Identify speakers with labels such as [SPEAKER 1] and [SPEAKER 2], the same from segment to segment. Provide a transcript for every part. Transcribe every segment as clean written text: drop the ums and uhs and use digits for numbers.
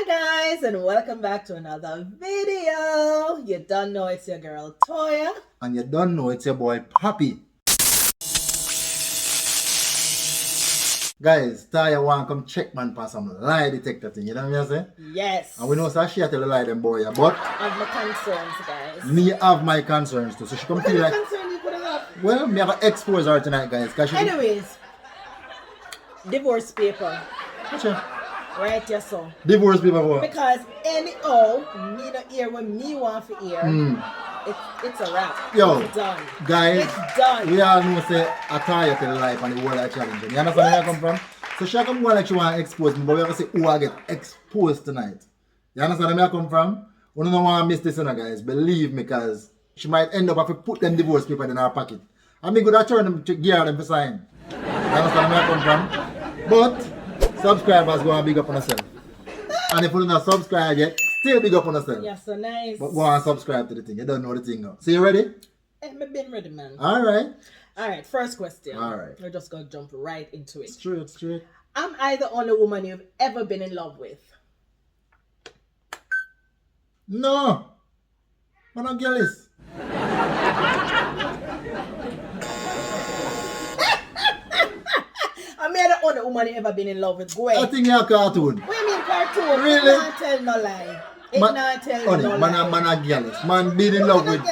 [SPEAKER 1] Hi guys, and welcome back to another video. You don't know it's your girl Toya.
[SPEAKER 2] And you don't know it's your boy Poppy. Guys, Toya want to come check man for some lie detector thing, you know what I'm saying?
[SPEAKER 1] Yes.
[SPEAKER 2] And we know so she tell the lie them boy, but
[SPEAKER 1] I have my concerns, guys.
[SPEAKER 2] me have my concerns too. So she come
[SPEAKER 1] What
[SPEAKER 2] feel
[SPEAKER 1] kind
[SPEAKER 2] like,
[SPEAKER 1] of concern you could have?
[SPEAKER 2] well, me have to expose her tonight, guys. Cause she
[SPEAKER 1] Anyways, divorce paper.
[SPEAKER 2] Gotcha.
[SPEAKER 1] Right, yes, so.
[SPEAKER 2] Divorce people what?
[SPEAKER 1] Because anyhow, me not hear when me want to hear. It's a wrap.
[SPEAKER 2] Yo,
[SPEAKER 1] it's done.
[SPEAKER 2] Guys,
[SPEAKER 1] it's done.
[SPEAKER 2] we all know say I Toya tell life and the world are challenging. You understand where I come from? So she come one like she want to expose me, but we have to say who I get exposed tonight. You understand where I come from? We don't want to miss this, guys. Believe me, because she might end up having to put them divorce papers in her pocket. And me good at turn them to gear them for sign. You understand where I come from? But subscribers go and big up on yourself. And if you don't subscribe yet, still big up on yourself.
[SPEAKER 1] Yeah, so nice.
[SPEAKER 2] But go and subscribe to the thing. You don't know the thing now. So you ready?
[SPEAKER 1] I've been ready, man.
[SPEAKER 2] Alright,
[SPEAKER 1] first question.
[SPEAKER 2] Alright.
[SPEAKER 1] We're just gonna jump right into it.
[SPEAKER 2] Straight.
[SPEAKER 1] Am I the only woman you've ever been in love with?
[SPEAKER 2] No. I'm not jealous.
[SPEAKER 1] Am I the only woman you ever been in love with? Go ahead.
[SPEAKER 2] I think you're a cartoon.
[SPEAKER 1] What do you mean cartoon?
[SPEAKER 2] Really?
[SPEAKER 1] It not tell no lie. It not tell no lie.
[SPEAKER 2] Man a jealous. Man been in love with.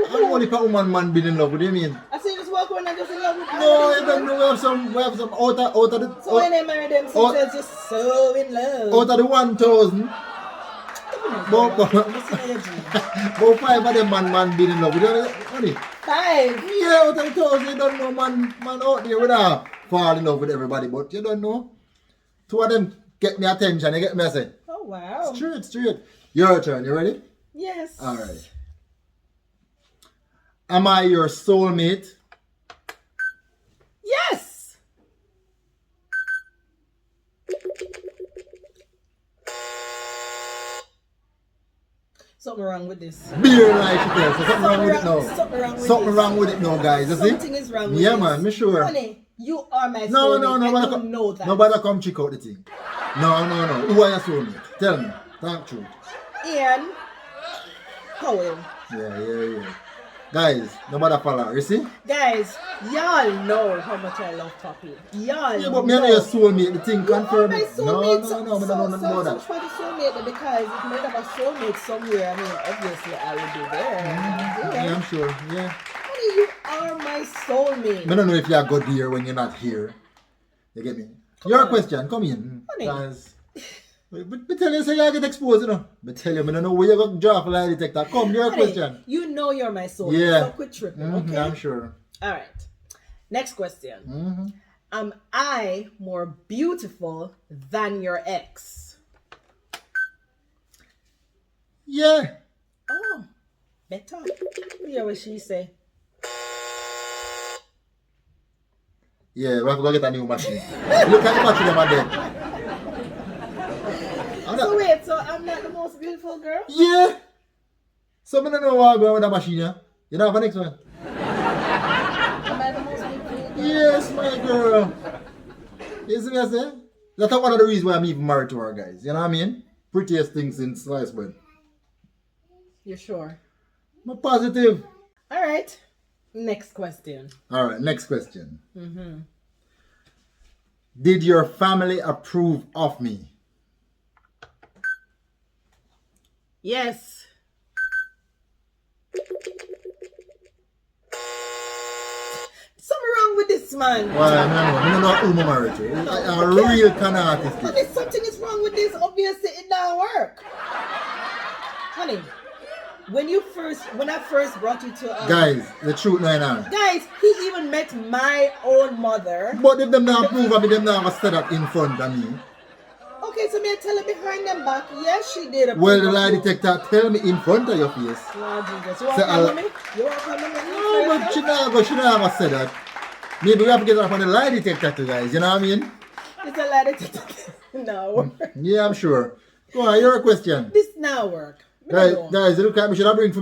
[SPEAKER 2] How only a woman man been in love with? What do you mean?
[SPEAKER 1] I see you just walk around and just in love with.
[SPEAKER 2] No, you don't know. We have some out of the.
[SPEAKER 1] So when they marry them, so they're just so in love.
[SPEAKER 2] Out of the 1,000. About 5 of them man been in love with. Honey.
[SPEAKER 1] 5?
[SPEAKER 2] Yeah, out of the 1,000, you don't know man out there with her fall in love with everybody, but you don't know. 2 of them get me attention. You get me? I say.
[SPEAKER 1] Oh wow.
[SPEAKER 2] Straight. Your turn. You ready?
[SPEAKER 1] Yes.
[SPEAKER 2] Alright. Am I your soulmate?
[SPEAKER 1] Yes. Something wrong with this.
[SPEAKER 2] Beer like she tells. So something wrong with it now.
[SPEAKER 1] Something wrong with
[SPEAKER 2] it now, guys. You see?
[SPEAKER 1] Something is wrong with
[SPEAKER 2] Yeah,
[SPEAKER 1] this.
[SPEAKER 2] man. Me sure.
[SPEAKER 1] Honey, you are my
[SPEAKER 2] No.
[SPEAKER 1] soulmate. I don't know that.
[SPEAKER 2] Nobody come check out the thing. No. Who are your soulmate? Tell me. Talk truth.
[SPEAKER 1] Ian Powell.
[SPEAKER 2] Yeah. Guys, nobody follow her. You see?
[SPEAKER 1] Guys, y'all know how much I love Poppy. Y'all
[SPEAKER 2] Yeah, but me and your soulmate. The thing confirmed.
[SPEAKER 1] my
[SPEAKER 2] No.
[SPEAKER 1] soulmate.
[SPEAKER 2] No. I don't know that.
[SPEAKER 1] So the soulmate, because if I have a soulmate somewhere, I mean, obviously I will be there.
[SPEAKER 2] Yeah, I'm sure. Yeah.
[SPEAKER 1] Honey, you are my soulmate.
[SPEAKER 2] I don't know if you're good here when you're not here. You get me? Your question, come in.
[SPEAKER 1] Honey.
[SPEAKER 2] Guys. But tell you, say you get exposed, you know. But tell you, I don't know where you're going to draw for lie detector. Come, your
[SPEAKER 1] Honey,
[SPEAKER 2] question.
[SPEAKER 1] you know you're my soulmate.
[SPEAKER 2] Yeah.
[SPEAKER 1] So quit tripping, okay?
[SPEAKER 2] I'm sure.
[SPEAKER 1] Alright. Next question. Am I more beautiful than your ex?
[SPEAKER 2] Yeah.
[SPEAKER 1] Oh, better. Hear what she say.
[SPEAKER 2] Yeah, we have to go get a new machine. Look at the machine over there.
[SPEAKER 1] So wait, so I'm not the most beautiful girl?
[SPEAKER 2] Yeah. So I don't know why I'm going with the machine, yeah? You know, have a next one.
[SPEAKER 1] Am I the most beautiful girl?
[SPEAKER 2] Yes, my girl. You see what I say? That's one of the reasons why I'm even married to her, guys. You know what I mean? Prettiest thing since sliced bread.
[SPEAKER 1] You sure?
[SPEAKER 2] I'm positive.
[SPEAKER 1] Alright. Next question.
[SPEAKER 2] Alright, next question. Did your family approve of me?
[SPEAKER 1] Yes. Something wrong with this man.
[SPEAKER 2] Well, I don't know who I'm married to. A real kind of artist.
[SPEAKER 1] Honey, something is wrong with this. Obviously, it don't work. Honey, when I first brought you to
[SPEAKER 2] Guys, the truth now.
[SPEAKER 1] guys, he even met my own mother.
[SPEAKER 2] But if them not approve of me, them not gonna say that in front of me.
[SPEAKER 1] Okay, so me I tell her behind them back. Yes, she did.
[SPEAKER 2] Well, the lie detector tell me in front of your face.
[SPEAKER 1] Lord Jesus, you want
[SPEAKER 2] Say,
[SPEAKER 1] to come with me? You want to come with me?
[SPEAKER 2] No, but she not gonna say that. Maybe we have to get her up on the lie detector too, guys. You know what I mean?
[SPEAKER 1] It's a lie detector. No.
[SPEAKER 2] Yeah, I'm sure. Go on, your question.
[SPEAKER 1] This now work.
[SPEAKER 2] Guys, look at me. Should I bring for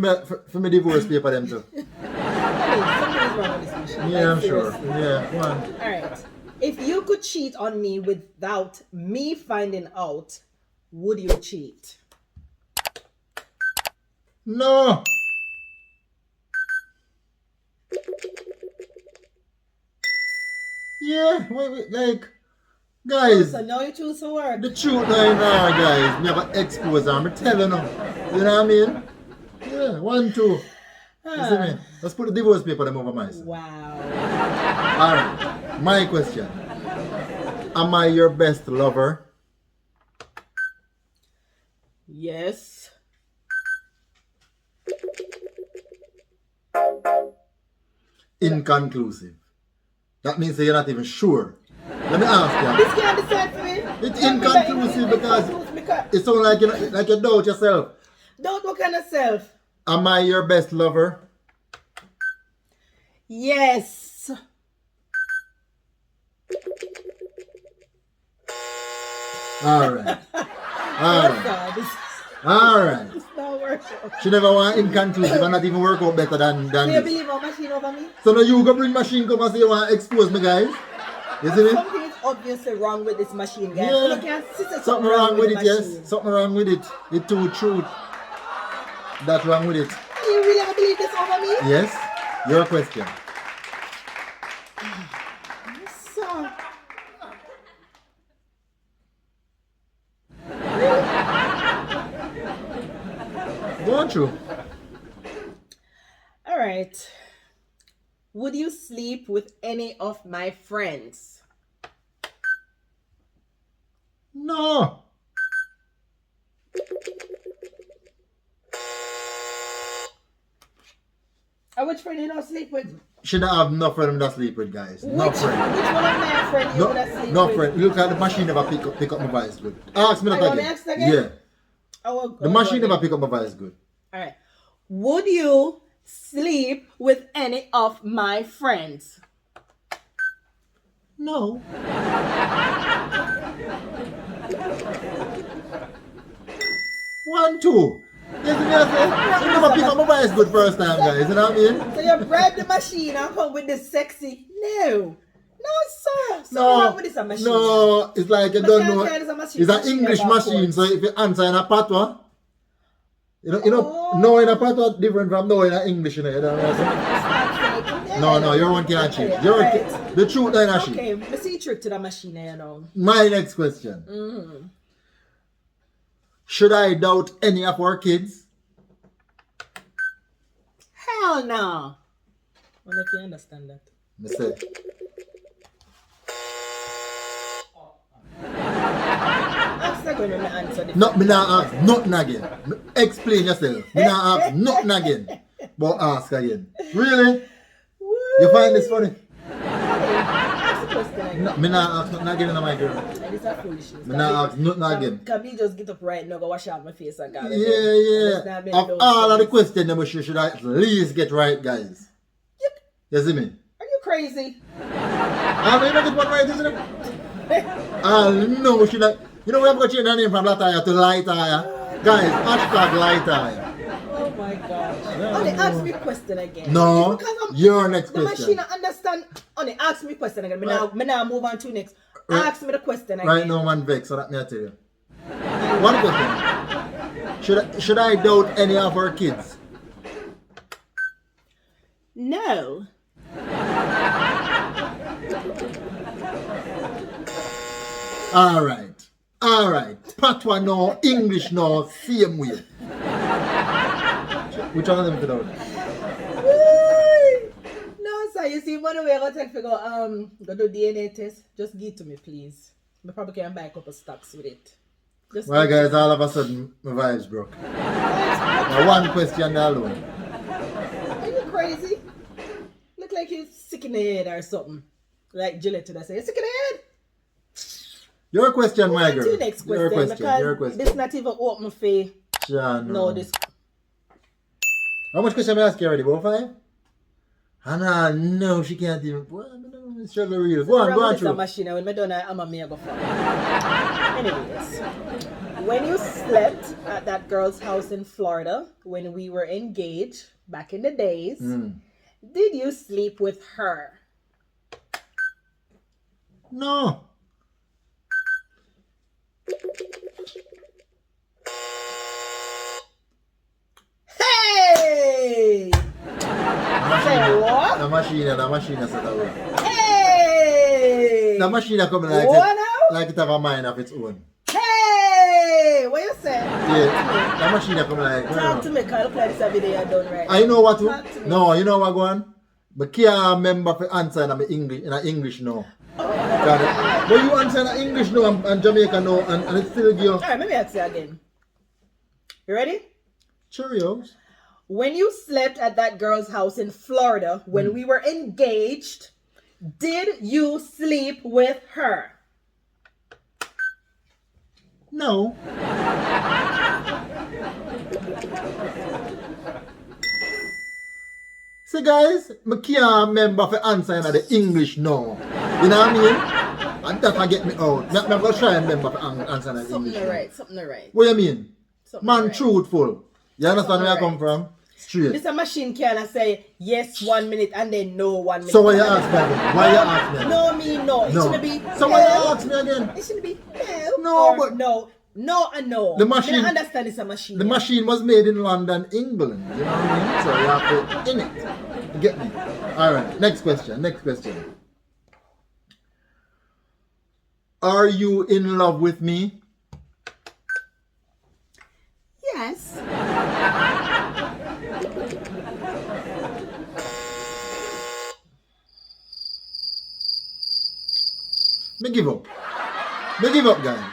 [SPEAKER 2] me divorce paper them too?
[SPEAKER 1] Something is wrong with this machine.
[SPEAKER 2] Yeah,
[SPEAKER 1] Like,
[SPEAKER 2] I'm sure.
[SPEAKER 1] seriously.
[SPEAKER 2] Yeah, go on.
[SPEAKER 1] Alright. If you could cheat on me without me finding out, Would you cheat?
[SPEAKER 2] No. Yeah, like, guys,
[SPEAKER 1] So now you choose to work.
[SPEAKER 2] the truth now in there, guys. Me have to expose them. I'm telling you. You know what I mean? Yeah, 1, 2. You see me? Let's put the divorce paper them over my side.
[SPEAKER 1] Wow.
[SPEAKER 2] Alright, my question. Am I your best lover?
[SPEAKER 1] Yes.
[SPEAKER 2] Inconclusive. That means that you're not even sure. Let me ask you.
[SPEAKER 1] This can't decide for me.
[SPEAKER 2] It's inconclusive because it sounds like you doubt yourself.
[SPEAKER 1] Doubt what kind of self?
[SPEAKER 2] Am I your best lover?
[SPEAKER 1] Yes.
[SPEAKER 2] Alright. Alright.
[SPEAKER 1] This
[SPEAKER 2] Alright.
[SPEAKER 1] not working.
[SPEAKER 2] She never want inconclusive and not even work out better than
[SPEAKER 1] Do you
[SPEAKER 2] this.
[SPEAKER 1] believe a machine over me?
[SPEAKER 2] So now you go bring machine come and say you want to expose me, guys. You see me?
[SPEAKER 1] Something is obviously wrong with this machine, guys.
[SPEAKER 2] Yeah.
[SPEAKER 1] Look, you see
[SPEAKER 2] Something wrong with
[SPEAKER 1] the
[SPEAKER 2] it, yes.
[SPEAKER 1] machine.
[SPEAKER 2] Something wrong with it. It's too truth. That's wrong with it.
[SPEAKER 1] Do you really ever believe this over me?
[SPEAKER 2] Yes? Your question.
[SPEAKER 1] So,
[SPEAKER 2] Go on through.
[SPEAKER 1] all right. Would you sleep with any of my friends?
[SPEAKER 2] No.
[SPEAKER 1] Which friend you don't sleep with?
[SPEAKER 2] Should I have no friend that sleep with, guys? No
[SPEAKER 1] Which
[SPEAKER 2] friend.
[SPEAKER 1] one of my friends you
[SPEAKER 2] No,
[SPEAKER 1] would have sleep
[SPEAKER 2] no
[SPEAKER 1] with?
[SPEAKER 2] friend. Look at the machine never pick up my voice good. Ask me that
[SPEAKER 1] You want me
[SPEAKER 2] again.
[SPEAKER 1] to ask again?
[SPEAKER 2] Yeah. The machine
[SPEAKER 1] never.
[SPEAKER 2] never pick up my voice good.
[SPEAKER 1] All right. Would you sleep with any of my friends?
[SPEAKER 2] No. 1, 2. Yes, you never pick up my voice good first time, guys. You know what I mean?
[SPEAKER 1] So you bribe the machine and come with this sexy? No. No, sir. So
[SPEAKER 2] No,
[SPEAKER 1] wrong with this machine?
[SPEAKER 2] no, it's like you
[SPEAKER 1] But
[SPEAKER 2] don't
[SPEAKER 1] can't
[SPEAKER 2] know.
[SPEAKER 1] tell it's a machine.
[SPEAKER 2] It's an
[SPEAKER 1] Machine
[SPEAKER 2] English
[SPEAKER 1] about
[SPEAKER 2] machine, so
[SPEAKER 1] course.
[SPEAKER 2] if you answer in a patois, you know,
[SPEAKER 1] Oh.
[SPEAKER 2] no in a patois different from no in a English, you know. You know what I'm saying? No, your one can't change.
[SPEAKER 1] Okay,
[SPEAKER 2] Your one
[SPEAKER 1] alright.
[SPEAKER 2] the truth in a sheet.
[SPEAKER 1] Okay, I see trick to the machine, you know.
[SPEAKER 2] My next question. Should I doubt any of our kids?
[SPEAKER 1] Hell no. I wonder if you understand that.
[SPEAKER 2] Me say,
[SPEAKER 1] Ask that when I answer the
[SPEAKER 2] no, me not ask nothing again. Explain yourself. Me not ask nothing again. But ask again. Really?
[SPEAKER 1] Woo.
[SPEAKER 2] You find this funny?
[SPEAKER 1] Ask the question again.
[SPEAKER 2] No, me not ask nothing again, my girl.
[SPEAKER 1] And this is foolishness.
[SPEAKER 2] Me not ask nothing again.
[SPEAKER 1] Can me just get up right now, go wash out my face and go.
[SPEAKER 2] Yeah. Of all of the questions, them should I at least get right, guys. You see me?
[SPEAKER 1] Are you crazy?
[SPEAKER 2] I mean, I get one right, isn't it? No, should I? You know, we have got to change the name from Lataya to Lightaya. Guys, hashtag Lightaya.
[SPEAKER 1] Oh my gosh. Only ask me a question again.
[SPEAKER 2] No,
[SPEAKER 1] Because
[SPEAKER 2] your next
[SPEAKER 1] the
[SPEAKER 2] question.
[SPEAKER 1] machine understand. Only ask me a question again. Me
[SPEAKER 2] Right.
[SPEAKER 1] now move on to next.
[SPEAKER 2] Right.
[SPEAKER 1] Ask me the question again.
[SPEAKER 2] Right now, man vex, so that me I tell you. One question. Should I doubt any of our kids?
[SPEAKER 1] No.
[SPEAKER 2] Alright. Patois no, English no, same way. Which one of them to doubt?
[SPEAKER 1] No, sir. You see, one way I go take go do DNA test. Just give it to me, please. I probably can buy a couple stocks with it. Just
[SPEAKER 2] Well,
[SPEAKER 1] give it
[SPEAKER 2] guys, all of a sudden, my vibes broke. Now, one question alone.
[SPEAKER 1] Are you crazy? Look like you're sick in the head or something. Like Gillette would I say, you're sick in the head?
[SPEAKER 2] Your question, my
[SPEAKER 1] On to
[SPEAKER 2] girl.
[SPEAKER 1] the next
[SPEAKER 2] Your
[SPEAKER 1] question,
[SPEAKER 2] question.
[SPEAKER 1] because this not even open for
[SPEAKER 2] Yeah,
[SPEAKER 1] no this.
[SPEAKER 2] How much question I ask you already? About 5? Hannah, no, she can't even. Well, it's struggle real. Go on
[SPEAKER 1] This
[SPEAKER 2] through.
[SPEAKER 1] machine when I done I'm a mega fan. Anyways, when you slept at that girl's house in Florida when we were engaged back in the days, did you sleep with her?
[SPEAKER 2] No. machine set of work.
[SPEAKER 1] Hey!
[SPEAKER 2] The machine coming like it have a mind of its own.
[SPEAKER 1] Hey! What you say?
[SPEAKER 2] Yeah, the machine coming like.
[SPEAKER 1] Talk to me, because I look like this a video you done right.
[SPEAKER 2] I know what to.
[SPEAKER 1] Talk to me.
[SPEAKER 2] No, you know what going on? But can't remember for answer in English now. Got it. But you answer in English now and Jamaica now and it's still give you.
[SPEAKER 1] Alright, let me ask you again. You ready?
[SPEAKER 2] Cheerios.
[SPEAKER 1] When you slept at that girl's house in Florida when we were engaged, did you sleep with her?
[SPEAKER 2] No. See guys, I can't remember for answer in the English now. You know what I mean? And that will get me out. I'm going to try and remember for answer in the English now.
[SPEAKER 1] Something right.
[SPEAKER 2] What you mean?
[SPEAKER 1] Something
[SPEAKER 2] Man,
[SPEAKER 1] right.
[SPEAKER 2] truthful. You understand where I come from? Straight.
[SPEAKER 1] This a machine can say yes 1 minute and then no 1 minute.
[SPEAKER 2] So why you ask me again? Why you ask me again?
[SPEAKER 1] No, me no. It
[SPEAKER 2] No.
[SPEAKER 1] shouldn't be.
[SPEAKER 2] So why you ask me again?
[SPEAKER 1] It shouldn't be
[SPEAKER 2] No,
[SPEAKER 1] or
[SPEAKER 2] but-
[SPEAKER 1] no. No and no.
[SPEAKER 2] The machine-
[SPEAKER 1] I understand it's a machine.
[SPEAKER 2] The machine was made in London, England. You know what I mean? So you have to in it. You get me? Alright, next question. Are you in love with me?
[SPEAKER 1] Yes.
[SPEAKER 2] Me give up. Me give up, guys.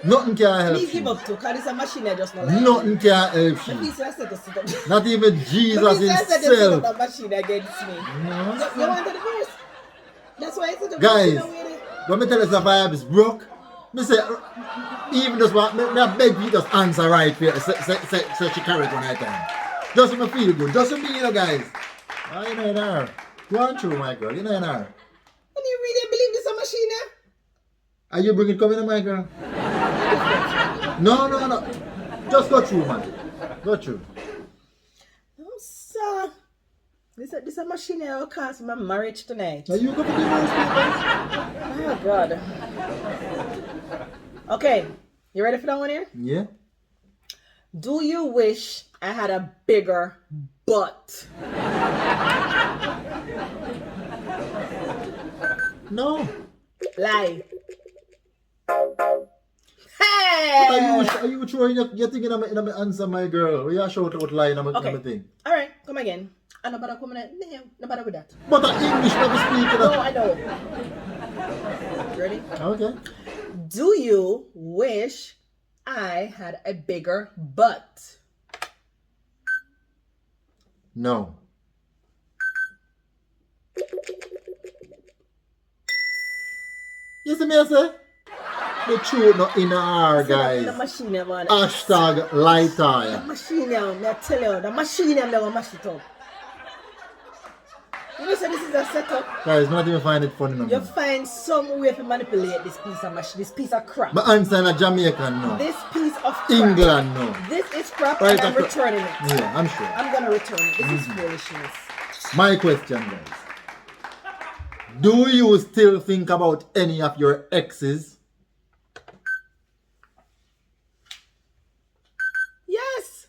[SPEAKER 2] Nothing can help
[SPEAKER 1] Me
[SPEAKER 2] you.
[SPEAKER 1] give up too, because it's a machine I just not like.
[SPEAKER 2] Nothing can help
[SPEAKER 1] The
[SPEAKER 2] you.
[SPEAKER 1] piece I said to sit up.
[SPEAKER 2] Not even
[SPEAKER 1] The
[SPEAKER 2] Jesus
[SPEAKER 1] piece I said to sit
[SPEAKER 2] himself.
[SPEAKER 1] up a machine against me. You want the verse? That's why I said the
[SPEAKER 2] Guys,
[SPEAKER 1] machine away.
[SPEAKER 2] when me tell us the vibe is broke, me say, even just want, me beg you just answer right for you. Say she carry it one at a time. Just me feel good. Just me, you know, guys. Oh, you know in her. Go on through, my girl. You know in her.
[SPEAKER 1] And you really believe this a machine?
[SPEAKER 2] Are you bringing coming in, my girl? No. Just go through, man. Go through.
[SPEAKER 1] No, sir. This a machine that will cost my marriage tonight.
[SPEAKER 2] Are you going to divorce papers?
[SPEAKER 1] Oh, God. Okay. You ready for that one here?
[SPEAKER 2] Yeah.
[SPEAKER 1] Do you wish I had a bigger butt?
[SPEAKER 2] No.
[SPEAKER 1] Lie.
[SPEAKER 2] Are
[SPEAKER 1] Hey!
[SPEAKER 2] you throwing your thing in my answer, my girl? We are shout out line in my
[SPEAKER 1] Okay.
[SPEAKER 2] thing.
[SPEAKER 1] Alright, come again. I no bother coming in. No bother with that.
[SPEAKER 2] But the English never speak.
[SPEAKER 1] No, I know. Ready?
[SPEAKER 2] Okay.
[SPEAKER 1] Do you wish I had a bigger butt?
[SPEAKER 2] No. You see me I say? The truth not in our
[SPEAKER 1] The
[SPEAKER 2] guys.
[SPEAKER 1] machine, man.
[SPEAKER 2] Hashtag lighter.
[SPEAKER 1] The machine, me I tell you, the machine, me will mash it up. You know, so this is a setup.
[SPEAKER 2] Guys, not even find it funny no
[SPEAKER 1] You
[SPEAKER 2] more.
[SPEAKER 1] find some way to manipulate this piece of machine, this piece of crap.
[SPEAKER 2] My answer in a Jamaican no.
[SPEAKER 1] This piece of crap.
[SPEAKER 2] England no.
[SPEAKER 1] This is crap
[SPEAKER 2] Right,
[SPEAKER 1] and I'm returning it.
[SPEAKER 2] Yeah, I'm sure.
[SPEAKER 1] I'm gonna return it. This is foolishness.
[SPEAKER 2] My question, guys. Do you still think about any of your exes?
[SPEAKER 1] Yes.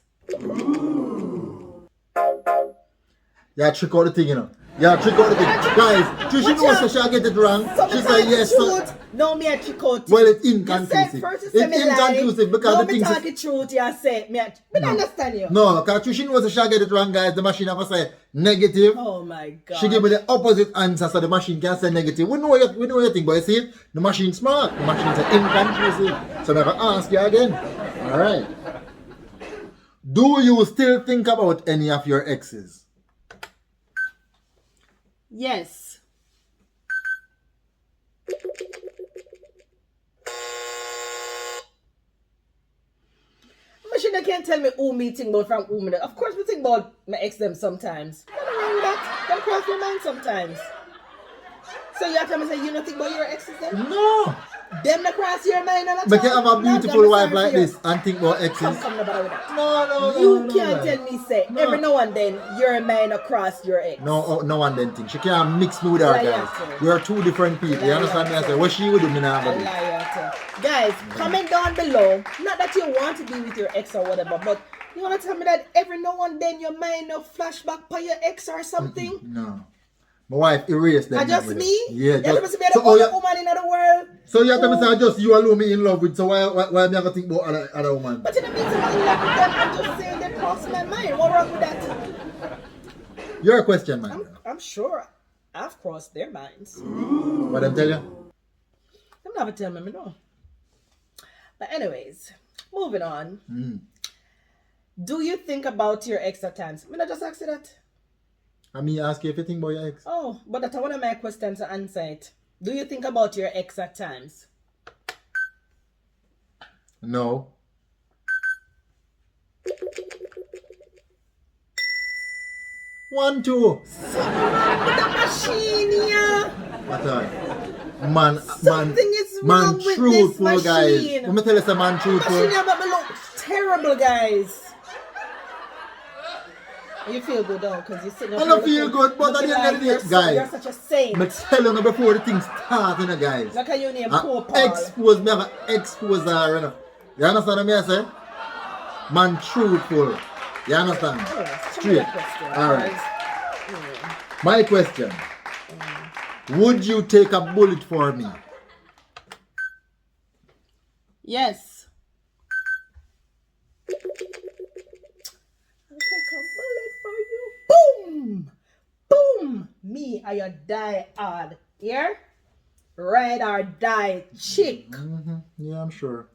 [SPEAKER 2] Yeah, trick out the thing, you know. Yeah, trick out the thing. Guys, she
[SPEAKER 1] Watch
[SPEAKER 2] knows
[SPEAKER 1] out.
[SPEAKER 2] that she'll get it wrong.
[SPEAKER 1] So
[SPEAKER 2] She said yes.
[SPEAKER 1] truth. No, me a trick out.
[SPEAKER 2] Well, it's
[SPEAKER 1] You
[SPEAKER 2] inconclusive.
[SPEAKER 1] said first you
[SPEAKER 2] It's
[SPEAKER 1] say me lie.
[SPEAKER 2] inconclusive because
[SPEAKER 1] No,
[SPEAKER 2] the
[SPEAKER 1] me
[SPEAKER 2] thing
[SPEAKER 1] talk
[SPEAKER 2] is...
[SPEAKER 1] the truth. You say me. I don't understand you.
[SPEAKER 2] No, because she knows that she'll get it wrong, guys. The machine have to say negative.
[SPEAKER 1] Oh my God.
[SPEAKER 2] She give me the opposite answer so the machine can say negative. We know your thing, but you see, the machine smart. The machine say inconclusive. So I'm going to ask you again. Alright. Do you still think about any of your exes?
[SPEAKER 1] Yes. Machine can't tell me who me think about from who me. Of course, we think about my ex them sometimes. Nothing wrong with that. Them cross your mind sometimes. So you have to say you don't think about your exes then?
[SPEAKER 2] No.
[SPEAKER 1] Them not cross your mind and
[SPEAKER 2] But you have a beautiful wife like this and think about exes.
[SPEAKER 1] Come, no bother with that.
[SPEAKER 2] No.
[SPEAKER 1] You can't tell me say every now and then your mind across your ex.
[SPEAKER 2] No one then think. She can't mix me with her,
[SPEAKER 1] Liar,
[SPEAKER 2] guys.
[SPEAKER 1] sir.
[SPEAKER 2] We are two different people. You understand me? I say, what she would do, me not
[SPEAKER 1] A
[SPEAKER 2] gonna do.
[SPEAKER 1] liar, too. Guys, comment down below. Not that you want to be with your ex or whatever, but you want to tell me that every now and then your mind will flashback by your ex or something?
[SPEAKER 2] No. My wife erased them.
[SPEAKER 1] Just me?
[SPEAKER 2] Yeah,
[SPEAKER 1] You're supposed to be the
[SPEAKER 2] so,
[SPEAKER 1] only woman in the world.
[SPEAKER 2] So you have to say just you alone me in love with, so why am I going to think about other woman?
[SPEAKER 1] But you don't mean to be in love with them, I'm just saying they crossed my mind. What wrong with that?
[SPEAKER 2] Your question, man.
[SPEAKER 1] I'm sure I've crossed their minds.
[SPEAKER 2] What them tell you?
[SPEAKER 1] Them never tell me no. But anyways, moving on. Do you think about your ex at times? I just ask you that.
[SPEAKER 2] I mean, ask you if you think about your ex.
[SPEAKER 1] Oh, but that's one of my questions to answer it. Do you think about your ex at times?
[SPEAKER 2] No. One, two.
[SPEAKER 1] Something wrong with the machine here.
[SPEAKER 2] What man,
[SPEAKER 1] Something is wrong with
[SPEAKER 2] truthful,
[SPEAKER 1] this
[SPEAKER 2] guys.
[SPEAKER 1] machine.
[SPEAKER 2] Let me tell you some man truthful.
[SPEAKER 1] Machine here make me look terrible, guys. You feel good though, because you're sitting up
[SPEAKER 2] I don't feel good, but at the end of the day, guys.
[SPEAKER 1] You're such a saint.
[SPEAKER 2] I'm telling you before the thing starts, guys.
[SPEAKER 1] Look at your name, poor Paul.
[SPEAKER 2] Expose me, expose her, you know. You understand what I say? Man truthful. You understand? Straight. Alright. My question. Would you take a bullet for me?
[SPEAKER 1] Yes. I'll take a bullet for you. Boom! Boom! Me, are your die hard. Here? Ride or die chick.
[SPEAKER 2] Yeah, I'm sure.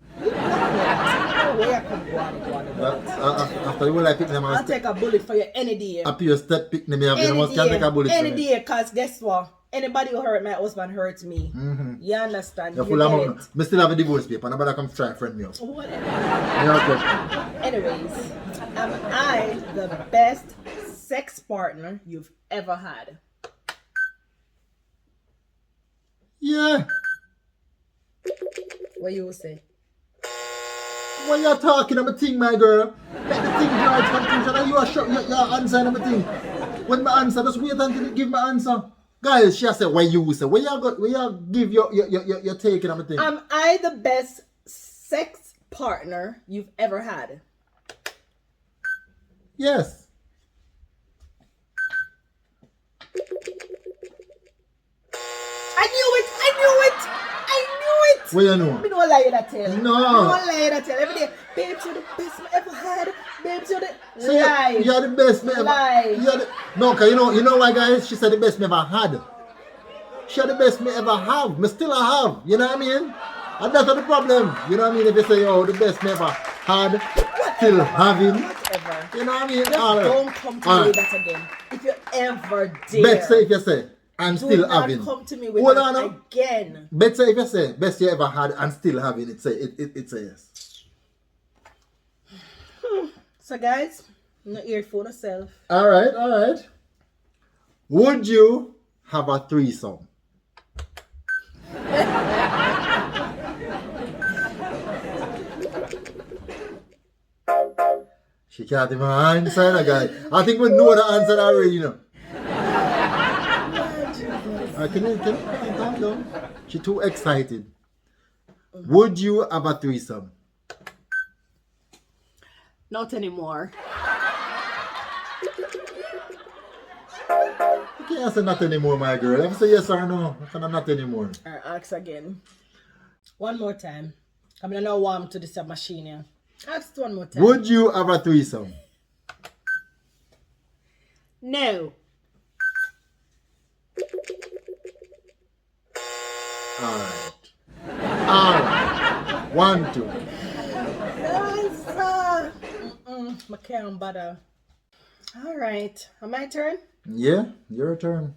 [SPEAKER 1] After
[SPEAKER 2] you will I pick them,
[SPEAKER 1] I'll take a bullet for you any day.
[SPEAKER 2] After you step pick them, you must can take a bullet
[SPEAKER 1] any
[SPEAKER 2] for me.
[SPEAKER 1] day, because guess what? Anybody who hurt my husband hurts me. You understand?
[SPEAKER 2] You're full of money. I still have a divorce paper. Nobody come try and friend me up.
[SPEAKER 1] Whatever.
[SPEAKER 2] Yeah,
[SPEAKER 1] Anyways, am I the best sex partner you've ever had?
[SPEAKER 2] yeah.
[SPEAKER 1] What you will say?
[SPEAKER 2] When you're talking, I'm a thing, my girl. Let the thing drive conclusion and you are sure your answer and I'm a thing. When my answer, just wait until you give my answer. Guys, she said, what you say? Where you give your take and everything?
[SPEAKER 1] Am I the best sex partner you've ever had?
[SPEAKER 2] Yes.
[SPEAKER 1] I knew it!
[SPEAKER 2] What you know?
[SPEAKER 1] I don't lie that tell.
[SPEAKER 2] No.
[SPEAKER 1] I don't lie that tell. Every day, babes, you're the best I ever had. Babes, you're the...
[SPEAKER 2] So
[SPEAKER 1] lie.
[SPEAKER 2] you're the best me ever.
[SPEAKER 1] Lie.
[SPEAKER 2] No, cause you know why, guys? She said the best me ever had. She had the best me ever have. Me still have. You know what I mean? And that's the problem. You know what I mean? If you say, oh, the best me ever had, still having.
[SPEAKER 1] Whatever.
[SPEAKER 2] You know what I mean?
[SPEAKER 1] Just don't come to me with that again. If you ever dare.
[SPEAKER 2] Bet say if you say, I'm
[SPEAKER 1] do
[SPEAKER 2] still
[SPEAKER 1] not
[SPEAKER 2] having.
[SPEAKER 1] come to me with
[SPEAKER 2] Hold
[SPEAKER 1] that
[SPEAKER 2] on now.
[SPEAKER 1] again.
[SPEAKER 2] Bet say if you say, best you ever had and still having, it's a yes.
[SPEAKER 1] So guys, no ear for yourself.
[SPEAKER 2] Alright. Would you have a threesome? She can't even answer that guy. I think we know the answer already, you know. Can you calm down? She's too excited. Would you have a threesome?
[SPEAKER 1] Not anymore.
[SPEAKER 2] You can't answer not anymore, my girl. Let me say yes or no. I cannot not anymore.
[SPEAKER 1] Alright, ask again. One more time. I'm not warm to this machine here. Ask one more time.
[SPEAKER 2] Would you have a threesome?
[SPEAKER 1] No.
[SPEAKER 2] Alright. 1, 2.
[SPEAKER 1] Answer. I can't bother. Alright. My turn?
[SPEAKER 2] Yeah, your turn.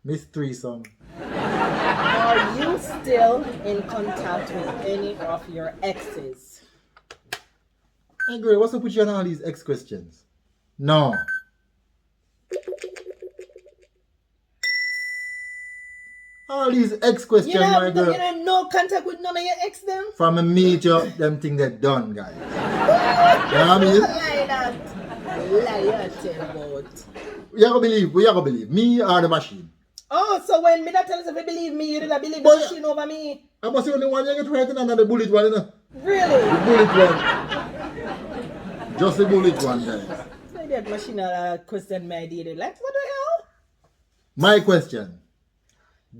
[SPEAKER 2] Miss Threesome.
[SPEAKER 1] Are you still in contact with any of your exes?
[SPEAKER 2] Hey girl, what's up with you on all these ex questions? No. All these ex questions, my girl.
[SPEAKER 1] You have no contact with none of your ex them?
[SPEAKER 2] From a major, them thing they're done, guys. You know what I mean?
[SPEAKER 1] Lie that. Lie you tell about.
[SPEAKER 2] We are gonna believe. Me or the machine?
[SPEAKER 1] Oh, so when me that tells you if you believe me, you didn't believe the machine over me?
[SPEAKER 2] I must say only one you get right in and the bullet one, you know?
[SPEAKER 1] Really?
[SPEAKER 2] The bullet one. Just the bullet one, guys.
[SPEAKER 1] So that machine question my daily. Like, what the hell?
[SPEAKER 2] My question.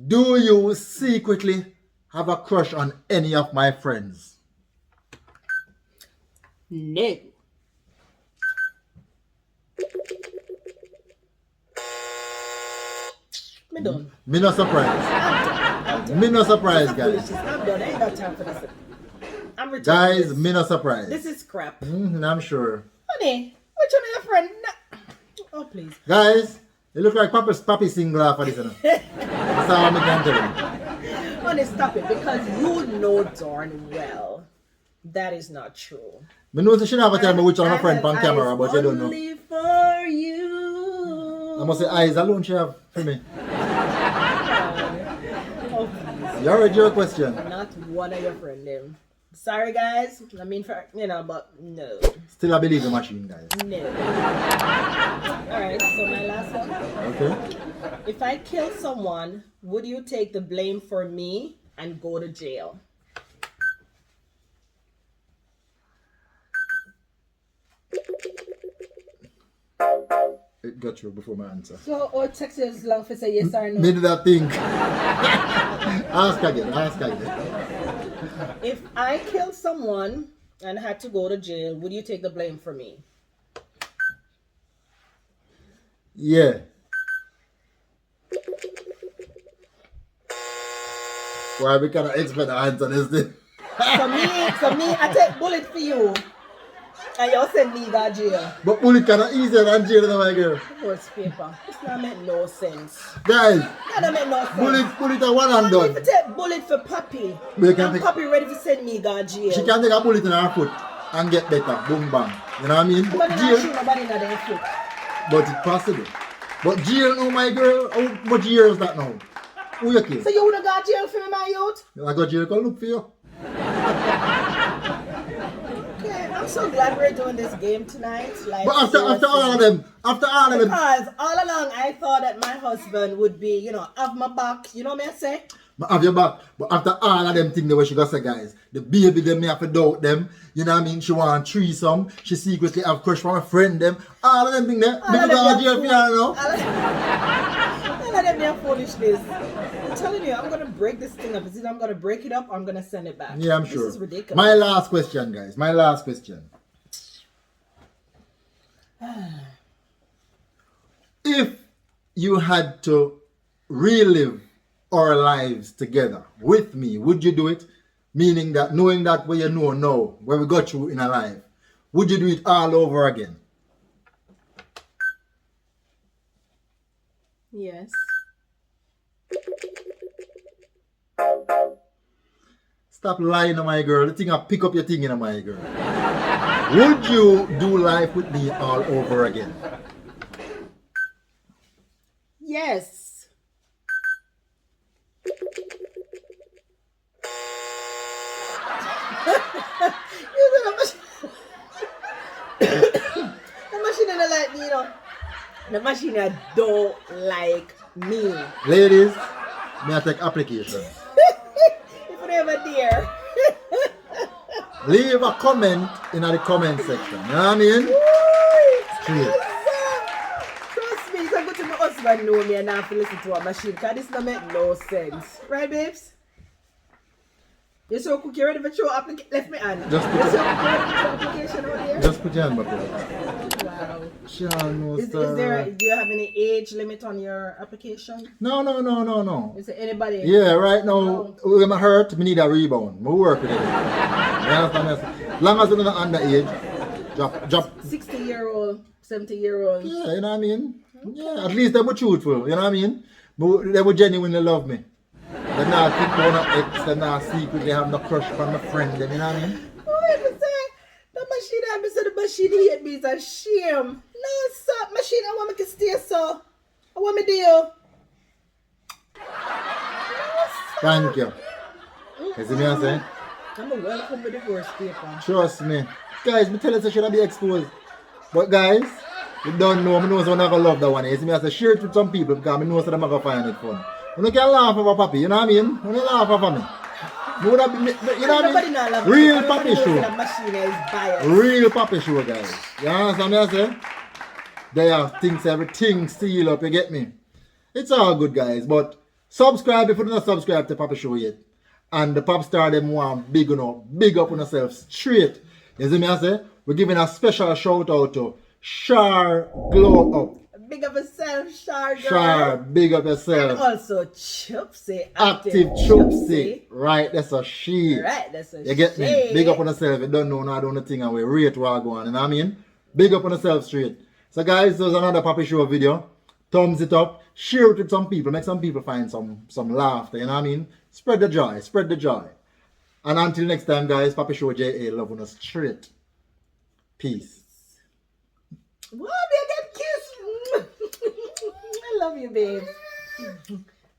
[SPEAKER 2] Do you secretly have a crush on any of my friends?
[SPEAKER 1] No. Me done.
[SPEAKER 2] Me no surprised.
[SPEAKER 1] I'm done.
[SPEAKER 2] Me no surprised, guys.
[SPEAKER 1] Foolishness. I'm done. I ain't got time for this. I'm retired.
[SPEAKER 2] Guys, me no surprised.
[SPEAKER 1] This is crap.
[SPEAKER 2] I'm sure.
[SPEAKER 1] Honey, which one of your friend? Oh, please.
[SPEAKER 2] Guys, it look like Papi single for this. You know? That's all I can tell you.
[SPEAKER 1] Honey, stop it, because you know darn well that is not true.
[SPEAKER 2] Me know she never tell me which one of my friend on camera, but you don't know.
[SPEAKER 1] Only for you.
[SPEAKER 2] I must say eyes alone she have for me.
[SPEAKER 1] Oh, please.
[SPEAKER 2] You already your question.
[SPEAKER 1] Not one of your friend them. Sorry, guys. I mean, for but no.
[SPEAKER 2] Still I believe the machine, guys.
[SPEAKER 1] No. Alright, so my last one.
[SPEAKER 2] Okay.
[SPEAKER 1] If I kill someone, would you take the blame for me and go to jail?
[SPEAKER 2] It got you before my answer.
[SPEAKER 1] So, all text is long for say yes or no.
[SPEAKER 2] Me did that think. Ask again.
[SPEAKER 1] If I killed someone and had to go to jail, would you take the blame for me?
[SPEAKER 2] Yeah. Why we cannot expect the answer this thing?
[SPEAKER 1] So me, I take bullet for you. And you send me to jail.
[SPEAKER 2] But bullet cannot easier than jail, my girl.
[SPEAKER 1] Horse paper. This not make no sense.
[SPEAKER 2] Guys,
[SPEAKER 1] That don't make no sense.
[SPEAKER 2] bullet are one and
[SPEAKER 1] I
[SPEAKER 2] done.
[SPEAKER 1] need to take bullet for Poppy.
[SPEAKER 2] We can
[SPEAKER 1] And
[SPEAKER 2] take-
[SPEAKER 1] Poppy ready to send me to jail.
[SPEAKER 2] She can take a bullet in her foot and get better. Boom bang. You know what I mean?
[SPEAKER 1] Nobody not
[SPEAKER 2] Jail,
[SPEAKER 1] shoot nobody in their foot.
[SPEAKER 2] but it's possible. But jail now, my girl, how much years that now? Who you kill?
[SPEAKER 1] So you would have got jail for me, my youth?
[SPEAKER 2] I got jail, come look for you.
[SPEAKER 1] Okay, I'm so glad we're doing this game tonight. Like,
[SPEAKER 2] But after all of them,
[SPEAKER 1] because all along I thought that my husband would be, have my back. You know what I say?
[SPEAKER 2] but have your back. But after all of them things, the way she got say, guys, the baby them, me have to doubt them. You know what I mean? She want threesome. She secretly have crush for a friend them. All of them things there.
[SPEAKER 1] All
[SPEAKER 2] Me
[SPEAKER 1] of
[SPEAKER 2] go
[SPEAKER 1] them
[SPEAKER 2] to jail for you now.
[SPEAKER 1] All of them are foolishness. I'm telling you, I'm gonna break this thing up. Is it I'm gonna break it up or I'm gonna send it back?
[SPEAKER 2] Yeah, I'm sure.
[SPEAKER 1] This is ridiculous.
[SPEAKER 2] My last question, guys. My last question. If you had to relive our lives together with me, would you do it? Meaning that knowing that what you know now, where we got you in our life, would you do it all over again?
[SPEAKER 1] Yes.
[SPEAKER 2] Stop lying to my girl. The thing I pick up your thing in my girl. Would you do life with me all over again?
[SPEAKER 1] Yes. The machine don't like me, The machine don't like me.
[SPEAKER 2] Ladies, may I take application?
[SPEAKER 1] If you never dare.
[SPEAKER 2] Leave a comment in the comment section. You know what I mean? Straight.
[SPEAKER 1] Trust me, it's a good to my husband know me and not have to listen to a machine because this don't make no sense. Right, babes? You so cookie ready for show application? Left me hand.
[SPEAKER 2] Just put
[SPEAKER 1] You
[SPEAKER 2] it-
[SPEAKER 1] so cookie ready for show application out here?
[SPEAKER 2] Just put your hand back there.
[SPEAKER 1] Wow.
[SPEAKER 2] Sure, no,
[SPEAKER 1] Is
[SPEAKER 2] sir.
[SPEAKER 1] there, do you have any age limit on your application?
[SPEAKER 2] No.
[SPEAKER 1] Is there anybody?
[SPEAKER 2] Yeah, right now, when I hurt, me need a rebound. I work with it. You understand me? As long as you're not underage, drop.
[SPEAKER 1] 60-year-old, 70-year-old.
[SPEAKER 2] Yeah, you know what I mean? Yeah, at least they were truthful, you know what I mean? But they would genuinely love me. They're not think about no ex, they're not secretly have no crush for my friend, them, you know what I mean?
[SPEAKER 1] Oh, I was saying, the machine, I said the machine hate me, it's a shame. No, stop, machine, I want me to stay so. I want me to deal.
[SPEAKER 2] Thank you. You see me I say?
[SPEAKER 1] I'm a welcome with divorce paper.
[SPEAKER 2] Trust me. Guys, me tell you, I should be exposed. But guys, you don't know, I know so I'm not gonna love that one. You see me I say, share it with some people because I know so I'm not gonna find it fun. You can laugh over Poppy, you know what I mean? You don't laugh over me. You know what I mean? Real Poppy show.
[SPEAKER 1] The machine is biased.
[SPEAKER 2] Real Poppy show, guys. You understand me I say? They have things, everything seal up, you get me? It's all good, guys. But subscribe if you don't subscribe to Poppy Show yet. And the pop star them want big up on yourself straight. You see me I say? We're giving a special shout out to Shar Glow Up.
[SPEAKER 1] Big up yourself, Shar girl.
[SPEAKER 2] Shar, big up yourself.
[SPEAKER 1] And also Chupsy.
[SPEAKER 2] Active Chupsy. Right, that's a she.
[SPEAKER 1] Right, that's a she.
[SPEAKER 2] You get me? Big up on yourself. You don't know now, don't thing and we rate what go on. You know what I mean? Big up on yourself straight. So guys, there's another Poppy Show video. Thumbs it up. Share it with some people. Make some people find some laughter. You know what I mean? Spread the joy. Spread the joy. And until next time, guys, Poppyshowja love on us straight. Peace.
[SPEAKER 1] Whoa, me get kiss. I love you, babe.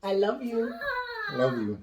[SPEAKER 1] I love you.
[SPEAKER 2] Love you.